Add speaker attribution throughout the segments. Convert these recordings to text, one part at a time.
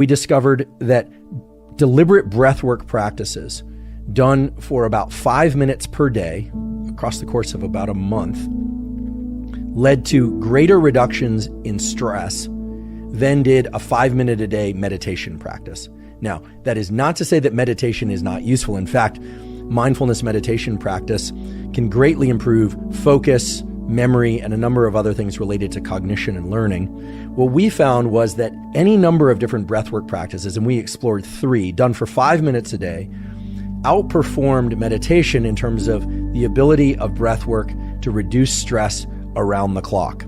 Speaker 1: We discovered that deliberate breathwork practices done for about 5 minutes per day across the course of about a month led to greater reductions in stress than did a 5-minute a day meditation practice. Now, that is not to say that meditation is not useful. In fact, mindfulness meditation practice can greatly improve focus, memory, and a number of other things related to cognition and learning. What we found was that any number of different breathwork practices, and we explored 3, done for 5 minutes a day, outperformed meditation in terms of the ability of breathwork to reduce stress around the clock.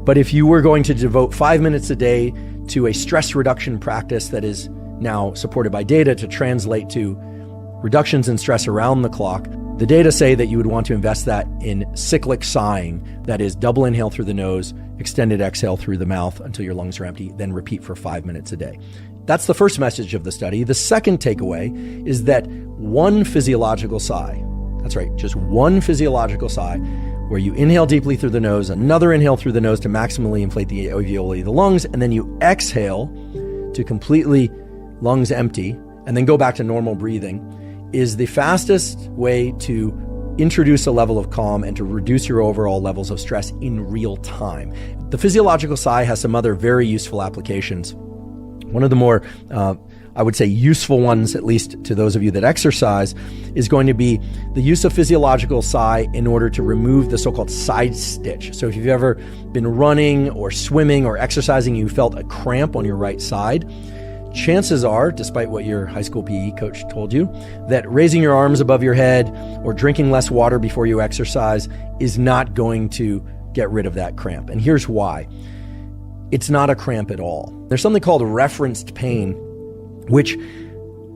Speaker 1: But if you were going to devote 5 minutes a day to a stress reduction practice that is now supported by data to translate to reductions in stress around the clock, the data say that you would want to invest that in cyclic sighing, that is double inhale through the nose, extended exhale through the mouth until your lungs are empty, then repeat for 5 minutes a day. That's the first message of the study. The second takeaway is that one physiological sigh, that's right, just one physiological sigh, where you inhale deeply through the nose, another inhale through the nose to maximally inflate the alveoli of the lungs, and then you exhale to completely lungs empty, and then go back to normal breathing, is the fastest way to introduce a level of calm and to reduce your overall levels of stress in real time. The physiological sigh has some other very useful applications. One of the more, I would say, useful ones, at least to those of you that exercise, is going to be the use of physiological sigh in order to remove the so-called side stitch. So if you've ever been running or swimming or exercising, you felt a cramp on your right side, chances are, despite what your high school PE coach told you, that raising your arms above your head or drinking less water before you exercise is not going to get rid of that cramp. And here's why. It's not a cramp at all. There's something called referenced pain, which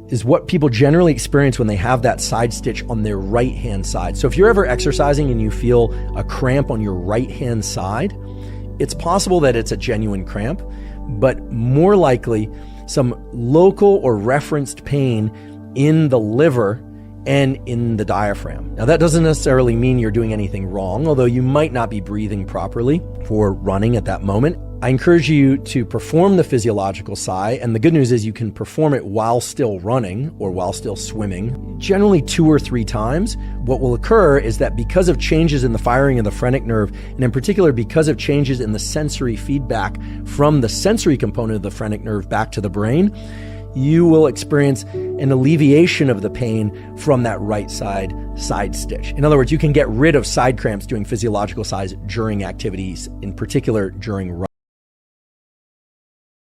Speaker 1: is what people generally experience when they have that side stitch on their right-hand side. So if you're ever exercising and you feel a cramp on your right-hand side, it's possible that it's a genuine cramp, but more likely some local or referenced pain in the liver and in the diaphragm. Now, that doesn't necessarily mean you're doing anything wrong, although you might not be breathing properly for running at that moment. I encourage you to perform the physiological sigh, and the good news is you can perform it while still running or while still swimming, generally 2 or 3 times. What will occur is that because of changes in the firing of the phrenic nerve, and in particular because of changes in the sensory feedback from the sensory component of the phrenic nerve back to the brain, you will experience an alleviation of the pain from that right side stitch. In other words, you can get rid of side cramps doing physiological sighs during activities, in particular during running.